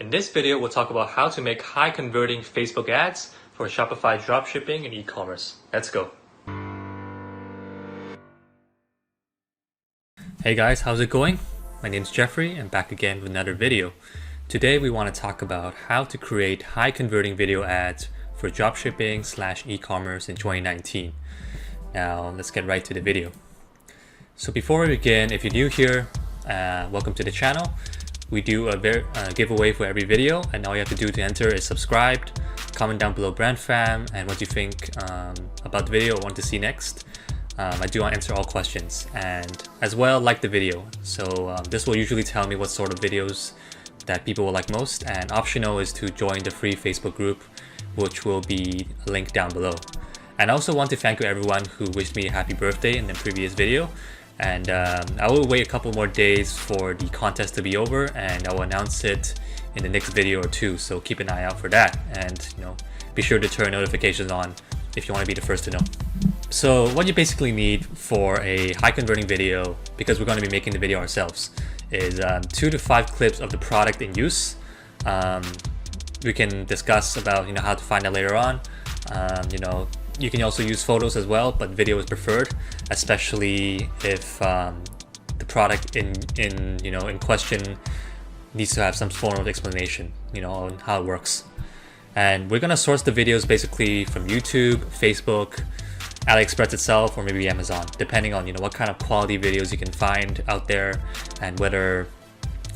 In this video, we'll talk about how to make high converting Facebook ads for Shopify dropshipping and e-commerce. Let's go. Hey guys, how's it going? My name's Jeffrey and back again with another video. Today we want to talk about how to create high converting video ads for dropshipping / e-commerce in 2019. Now let's get right to the video. So before we begin, if you're new here, welcome to the channel. We do a giveaway for every video, and all you have to do to enter is subscribed, comment down below BRANDFAM and what you think about the video or want to see next. I do answer all questions, and as well like the video. So this will usually tell me what sort of videos that people will like most, and optional is to join the free Facebook group, which will be linked down below. And I also want to thank you everyone who wished me a happy birthday in the previous video. And I will wait a couple more days for the contest to be over, and I will announce it in the next video or two, so keep an eye out for that, and be sure to turn notifications on if you want to be the first to know. So what you basically need for a high converting video, because we're going to be making the video ourselves, is 2 to 5 clips of the product in use. We can discuss about how to find that later on. You can also use photos as well, but video is preferred, especially if the product in question needs to have some form of explanation, on how it works. And we're gonna source the videos basically from YouTube, Facebook, AliExpress itself, or maybe Amazon, depending on what kind of quality videos you can find out there, and whether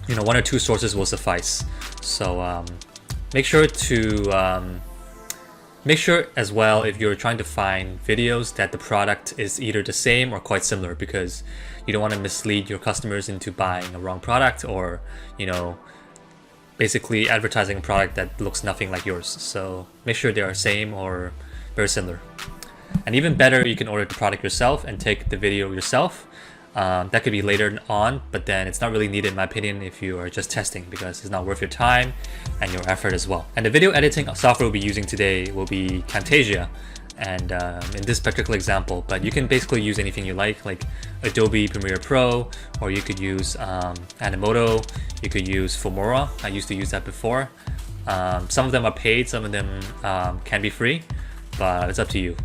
1 or 2 sources will suffice. So make sure as well, if you're trying to find videos, that the product is either the same or quite similar, because you don't want to mislead your customers into buying a wrong product, or basically advertising a product that looks nothing like yours. So make sure they are same or very similar. And even better, you can order the product yourself and take the video yourself. That could be later on, but then it's not really needed in my opinion if you are just testing, because it's not worth your time and your effort as well. And the video editing software we'll be using today will be Camtasia, and in this particular example, but you can basically use anything you like Adobe Premiere Pro, or you could use Animoto, you could use Filmora. I used to use that before. Some of them are paid, some of them can be free, but it's up to you.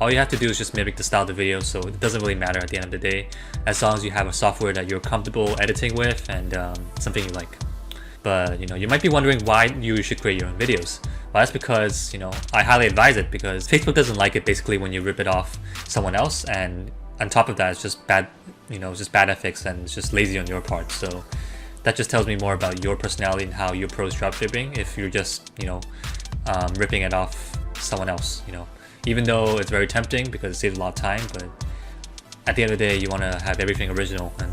All you have to do is just mimic the style of the video, so it doesn't really matter at the end of the day, as long as you have a software that you're comfortable editing with and something you like. But you might be wondering why you should create your own videos. Well, that's because I highly advise it, because Facebook doesn't like it basically when you rip it off someone else, and on top of that, it's just bad, just bad ethics, and it's just lazy on your part. So that just tells me more about your personality and how you approach dropshipping if you're just ripping it off someone else. Even though it's very tempting because it saves a lot of time, but at the end of the day, you want to have everything original, and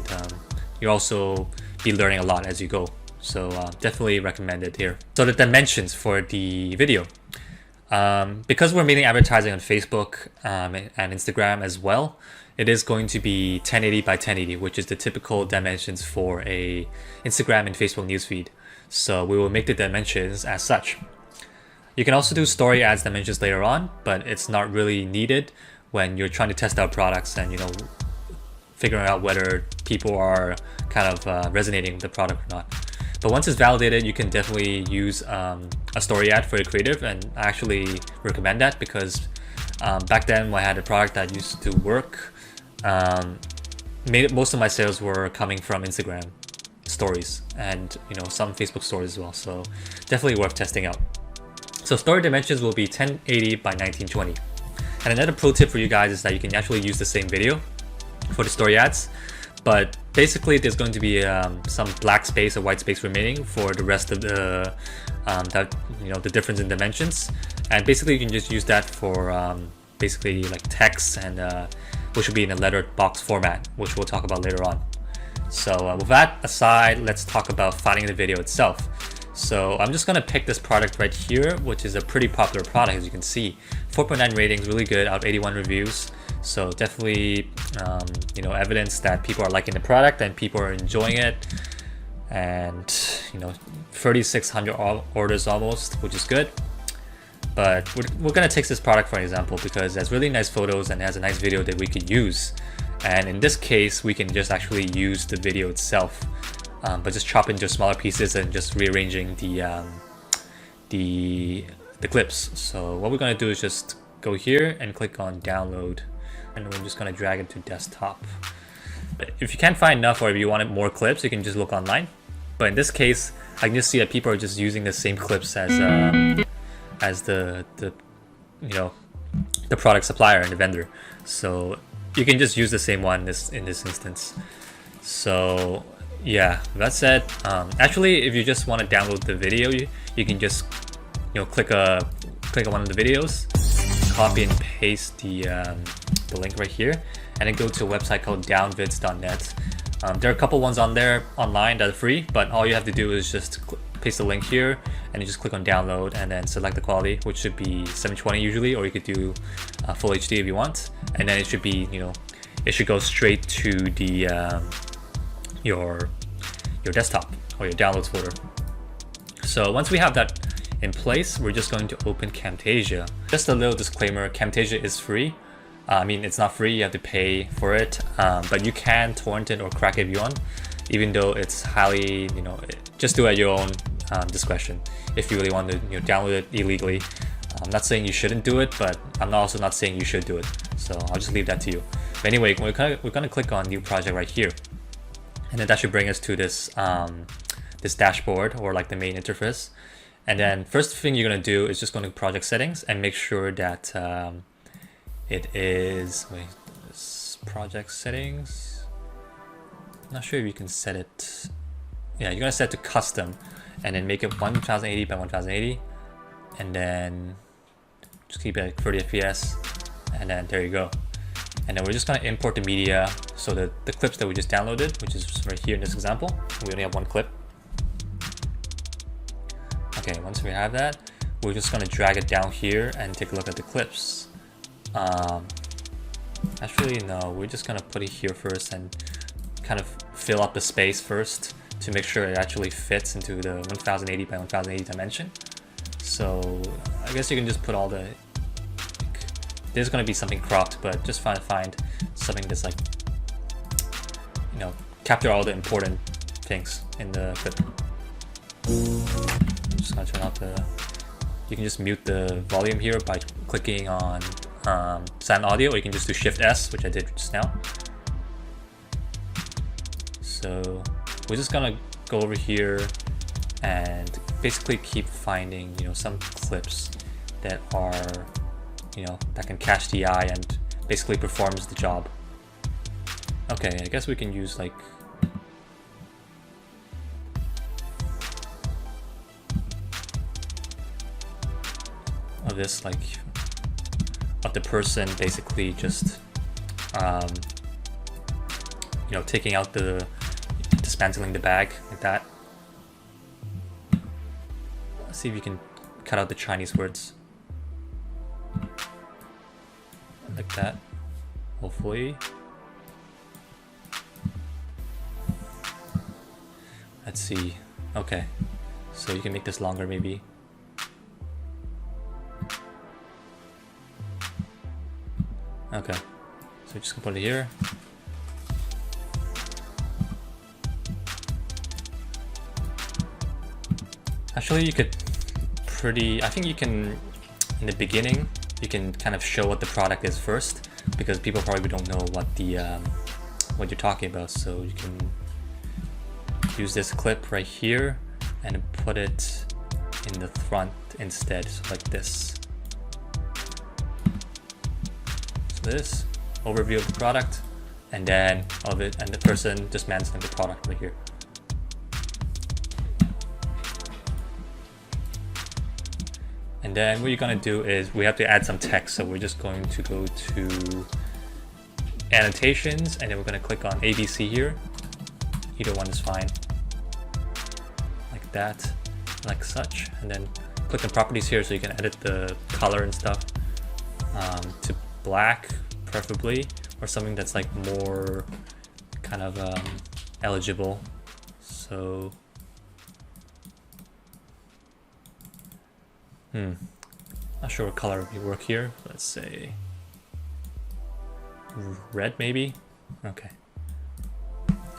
you also be learning a lot as you go. So definitely recommend it here. So the dimensions for the video, because we're mainly advertising on Facebook and Instagram as well, it is going to be 1080 by 1080, which is the typical dimensions for a Instagram and Facebook newsfeed. So we will make the dimensions as such. You can also do story ads dimensions later on, but it's not really needed when you're trying to test out products and figuring out whether people are kind of resonating with the product or not. But once it's validated, you can definitely use a story ad for your creative, and I actually recommend that, because back then when I had a product that used to work, most of my sales were coming from Instagram stories and some Facebook stories as well. So definitely worth testing out. So story dimensions will be 1080 by 1920. And another pro tip for you guys is that you can actually use the same video for the story ads, but basically there's going to be some black space or white space remaining for the rest of the the difference in dimensions. And basically you can just use that for basically like text, and which will be in a lettered box format, which we'll talk about later on. So with that aside, let's talk about finding the video itself. So I'm just gonna pick this product right here, which is a pretty popular product, as you can see. 4.9 ratings, really good, out of 81 reviews. So definitely, evidence that people are liking the product and people are enjoying it. And 3,600 orders almost, which is good. But we're gonna take this product for an example, because it has really nice photos and it has a nice video that we could use. And in this case, we can just actually use the video itself. but just chop into smaller pieces and just rearranging the clips. So what we're gonna do is just go here and click on download, and we're just gonna drag it to desktop. But if you can't find enough, or if you wanted more clips, you can just look online. But in this case, I can just see that people are just using the same clips as the the product supplier and the vendor. So you can just use the same one in this instance. So yeah, that said, actually, if you just want to download the video, you can just click on one of the videos, copy and paste the link right here, and then go to a website called downvids.net. There are a couple ones on there online that are free, but all you have to do is just paste the link here, and you just click on download, and then select the quality, which should be 720 usually, or you could do full HD if you want, and then it should be it should go straight to the your desktop or your downloads folder. So once we have that in place, we're just going to open Camtasia. Just a little disclaimer: Camtasia is free. I mean, it's not free, you have to pay for it, but you can torrent it or crack it if you want, even though it's highly, just do it at your own discretion if you really want to download it illegally. I'm not saying you shouldn't do it, but I'm also not saying you should do it, so I'll just leave that to you. But anyway, we're gonna click on new project right here, and then that should bring us to this this dashboard, or like the main interface. And then first thing you're gonna do is just go to project settings and make sure that it is, this project settings, I'm not sure if you can set it. Yeah, you're gonna set it to custom, and then make it 1080 by 1080, and then just keep it at 30 fps, and then there you go. And then we're just gonna import the media, so that the clips that we just downloaded, which is right here in this example, we only have one clip. Okay, once we have that, we're just gonna drag it down here and take a look at the clips. Actually, no, we're just gonna put it here first and kind of fill up the space first to make sure it actually fits into the 1080 by 1080 dimension. So I guess you can just put all the, there's gonna be something cropped, but just find something that's like, capture all the important things in the clip. I'm just gonna turn off you can just mute the volume here by clicking on silent audio, or you can just do Shift S, which I did just now. So we're just gonna go over here and basically keep finding some clips that are that can catch the eye and basically performs the job. Okay, I guess we can use like of this, like of the person basically just taking out dismantling the bag, like that. Let's see if you can cut out the Chinese words like that, hopefully. Let's see. Okay, so you can make this longer maybe. Okay, so we're just gonna put it here. Actually, you could I think you can, in the beginning, you can kind of show what the product is first, because people probably don't know what what you're talking about. So you can use this clip right here and put it in the front instead, so like this. So this overview of the product, and then of it, and the person dismantling the product right here. And then what you're gonna do is we have to add some text, so we're just going to go to annotations, and then we're gonna click on ABC here. Either one is fine, like that, like such, and then click on properties here so you can edit the color and stuff to black preferably, or something that's like more kind of eligible. So not sure what color would work here. Let's say red maybe. Okay.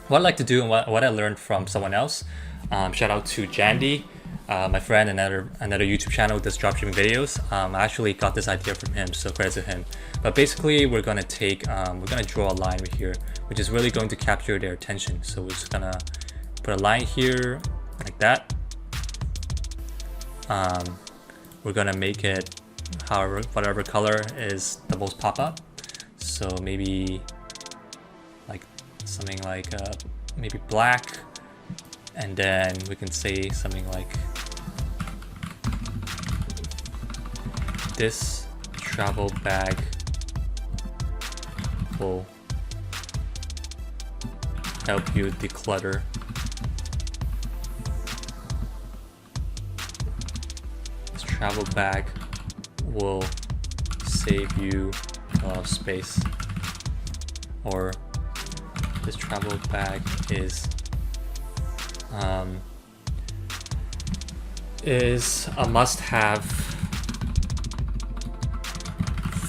what I like to do and what I learned from someone else. Shout out to Jandy, my friend, another YouTube channel does dropshipping videos. I actually got this idea from him, so credit to him. But basically, we're gonna draw a line right here, which is really going to capture their attention. So we're just gonna put a line here like that. We're gonna make it whatever color is the most pop up. So maybe like something like maybe black, and then we can say something like this travel bag will help you declutter. This travel bag will save you a lot of space. Or this travel bag is a must-have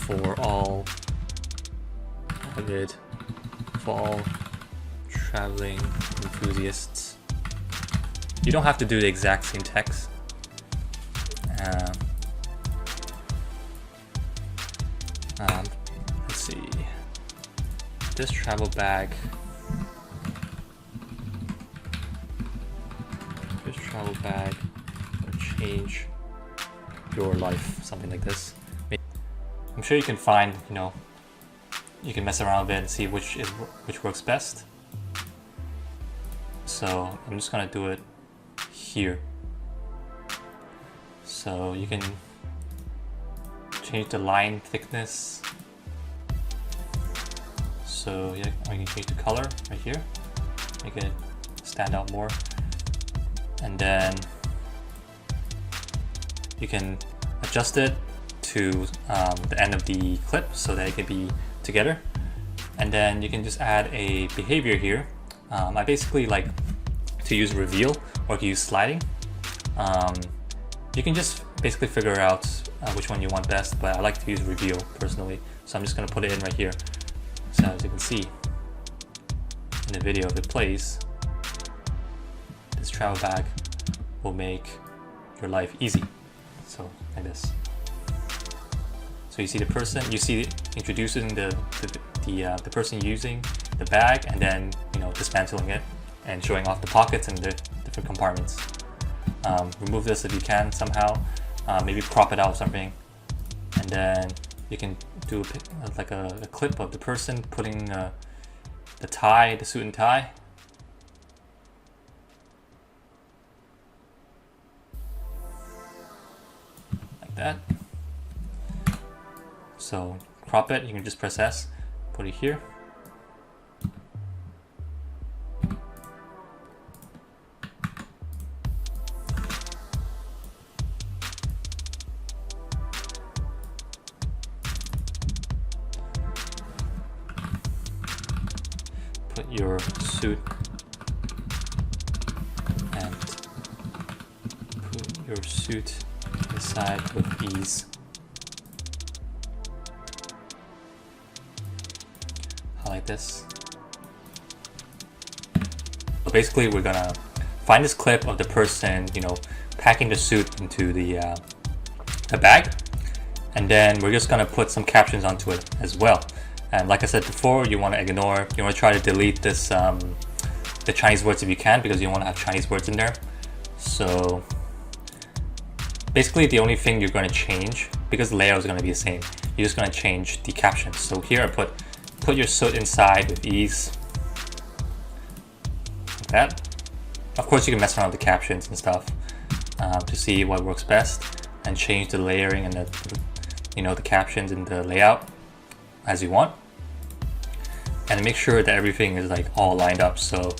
for all traveling enthusiasts. You don't have to do the exact same text. Let's see. This travel bag will change your life, something like this. I'm sure you can find, you can mess around with it and see which works best. So I'm just gonna do it here. So you can change the line thickness. So yeah, or you can change the color right here, make it stand out more. And then you can adjust it to the end of the clip so that it can be together. And then you can just add a behavior here. I basically like to use reveal or use sliding. You can just basically figure out which one you want best, but I like to use reveal personally. So I'm just gonna put it in right here. So as you can see in the video, if it plays, this travel bag will make your life easy. So like this. So you see the person, you see introducing the person using the bag, and then dismantling it and showing off the pockets and the different compartments. Remove this if you can somehow. Maybe crop it out or something, and then you can do like a clip of the person putting the suit and tie. Like that. So crop it, you can just press S, put it here. Put your suit and put your suit inside with ease. Like this. So basically, we're gonna find this clip of the person, packing the suit into the bag, and then we're just gonna put some captions onto it as well. And like I said before, you want to try to delete this the Chinese words if you can, because you don't want to have Chinese words in there. So basically, the only thing you're going to change, because the layout is going to be the same, you're just going to change the captions. So here I put your suit inside with ease, like that. Of course, you can mess around with the captions and stuff to see what works best, and change the layering and the captions and the layout as you want, and make sure that everything is like all lined up. So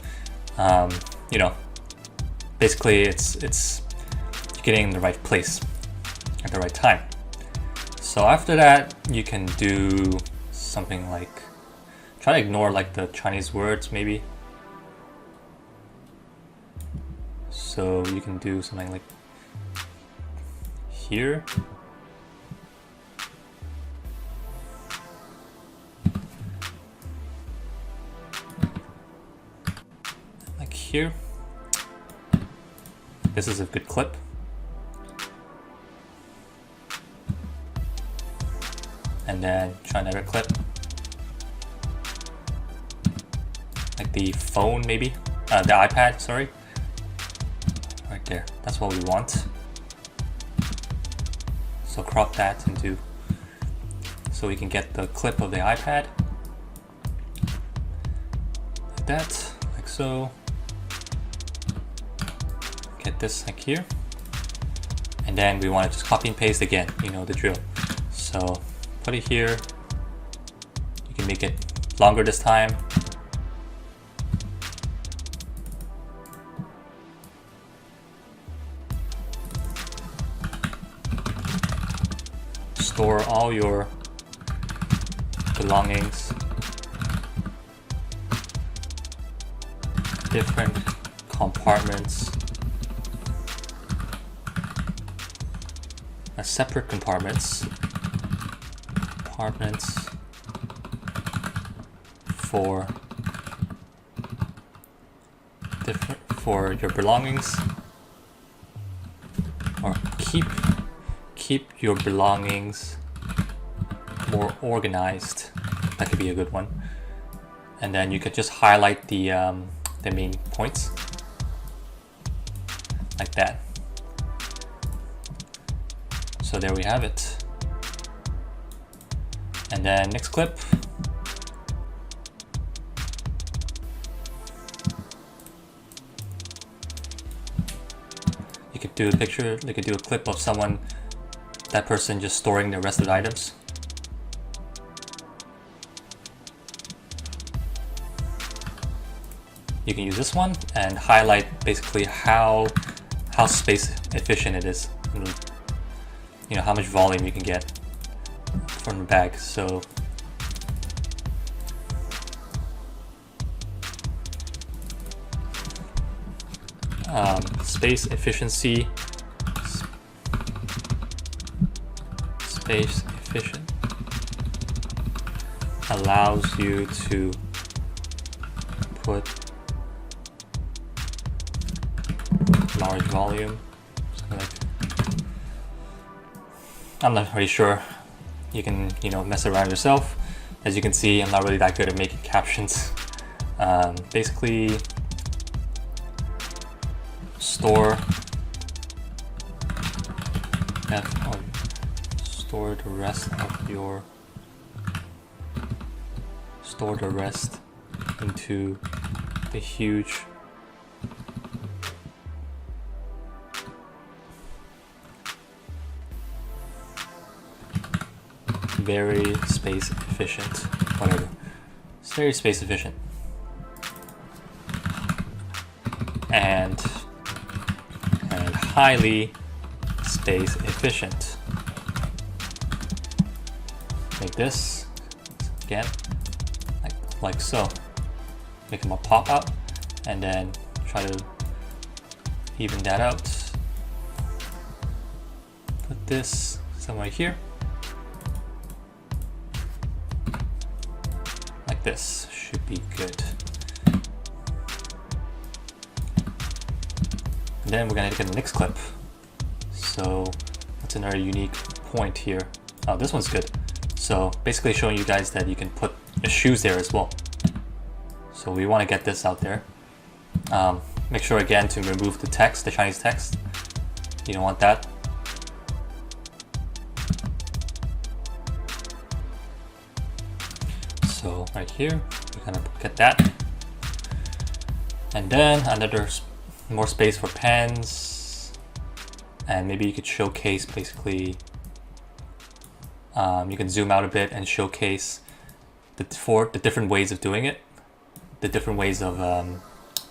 basically it's getting in the right place at the right time. So after that, you can do something like try to ignore like the Chinese words maybe. So you can do something like here. here. This is a good clip. And then try another clip. Like the phone maybe, the iPad, sorry. Right there, that's what we want. So crop that into, so we can get the clip of the iPad. Like that, like so. Get this like here. And then we want to just copy and paste again, you know the drill. So put it here. You can make it longer this time. Store all your belongings, different compartments, separate compartments for different for your belongings, or keep your belongings more organized. That could be a good one. And then you could just highlight the main points like that. So there we have it. And then next clip. You could do a picture, you could do a clip of someone, that person just storing the rest of the items. You can use this one and highlight basically how space efficient it is. And, you know, how much volume you can get from the bag. So space efficiency, space efficient allows you to put large volume. I'm not really sure. You can, you know, mess around yourself. As you can see, I'm not really that good at making captions. Basically, store the rest into the huge very space efficient, whatever. It's very space efficient. And highly space efficient. Make this again, like so. Make them a pop out, and then try to even that out. Put this somewhere here. Like this should be good. And then we're gonna get the next clip. So that's another unique point here. Oh, this one's good. So basically showing you guys that you can put your shoes there as well. So we want to get this out there. Make sure again to remove the text, the Chinese text. You don't want that. So right here, we're gonna get that. And then another more space for pens. And maybe you could showcase basically, you can zoom out a bit and showcase the different ways of doing it. The different ways of,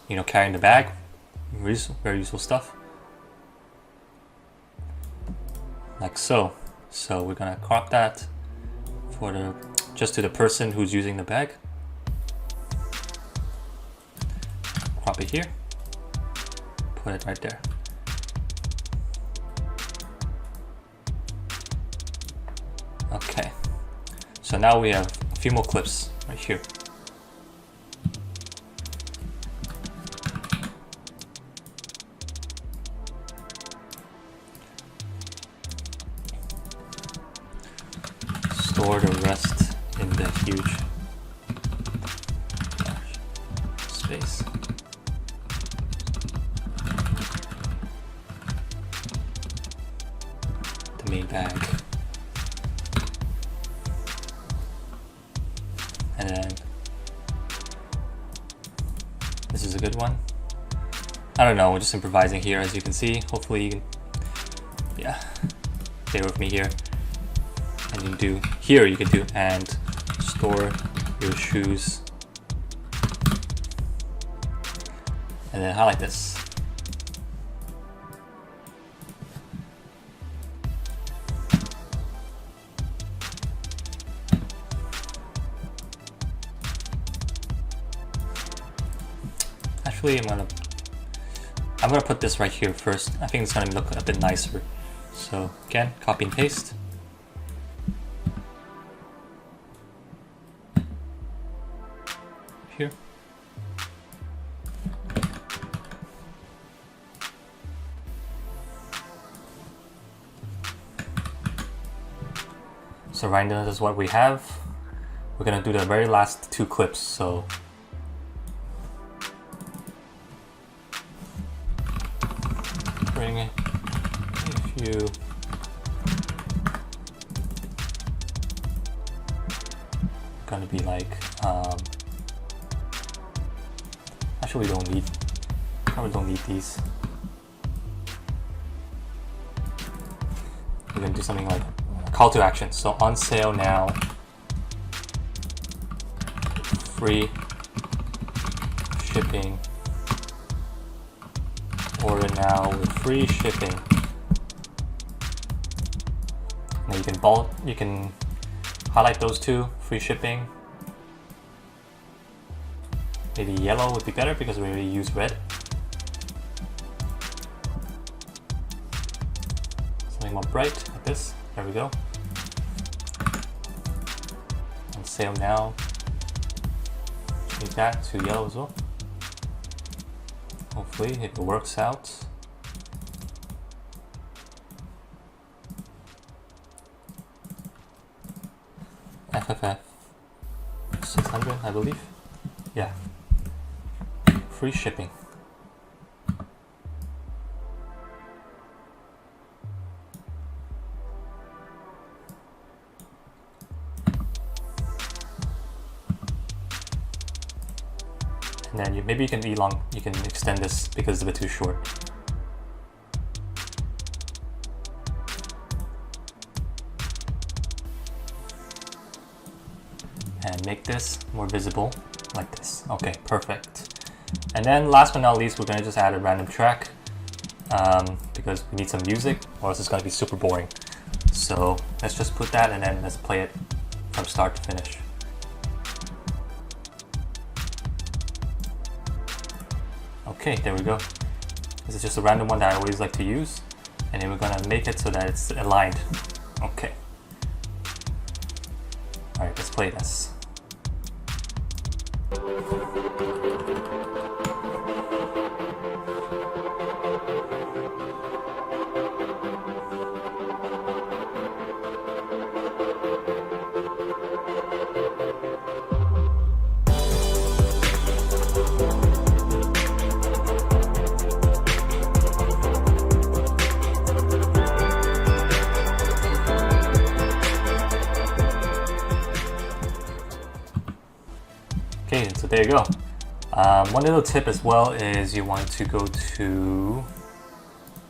you know, carrying the bag. Very useful stuff. Like so. So we're gonna crop that for just to the person who's using the bag. Crop it here. Put it right there. Okay. So now we have a few more clips right here. store the rest in the huge space. The main bag. And then this is a good one. I don't know, we're just improvising here, as you can see. Hopefully you can, yeah, bear with me here. And you can do, here you can do, and store your shoes. And then highlight this. Actually, I'm gonna put this right here first. I think it's gonna look a bit nicer. So again, copy and paste. Here. So right now, this is what we have. We're gonna do the very last 2 clips. So bring it if you gonna be like actually we probably don't need these. We're gonna do something like a call to action. So on sale now, free shipping. Order now with free shipping. Now you can highlight those 2, free shipping. Maybe yellow would be better because we already use red. Something more bright like this. There we go. On sale now. Change that to yellow as well. Hopefully it works out. FFF 600, I believe. Yeah. Free shipping. And then maybe you can extend this because it's a bit too short. And make this more visible like this. Okay, perfect. And then last but not least, we're gonna just add a random track because we need some music or else it's gonna be super boring. So let's just put that and then let's play it from start to finish. Okay, there we go. This is just a random one that I always like to use. And then we're gonna make it so that it's aligned. Okay. Alright, let's play this. Okay, so there you go. One little tip as well is you want to go to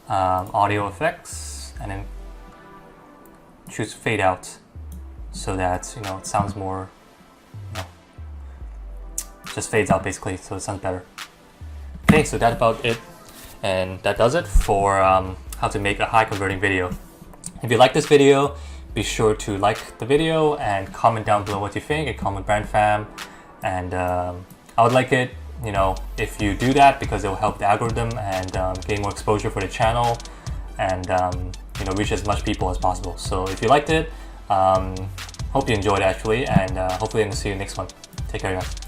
audio effects and then choose fade out so that it sounds more, just fades out basically, so it sounds better. Okay, so that's about it, and that does it for how to make a high converting video. If you like this video, be sure to like the video and comment down below what you think and comment BRANDFAM. And I would like it, if you do that, because it will help the algorithm and gain more exposure for the channel and reach as much people as possible. So if you liked it, hope you enjoyed actually, and hopefully I'm gonna see you next one. Take care, guys.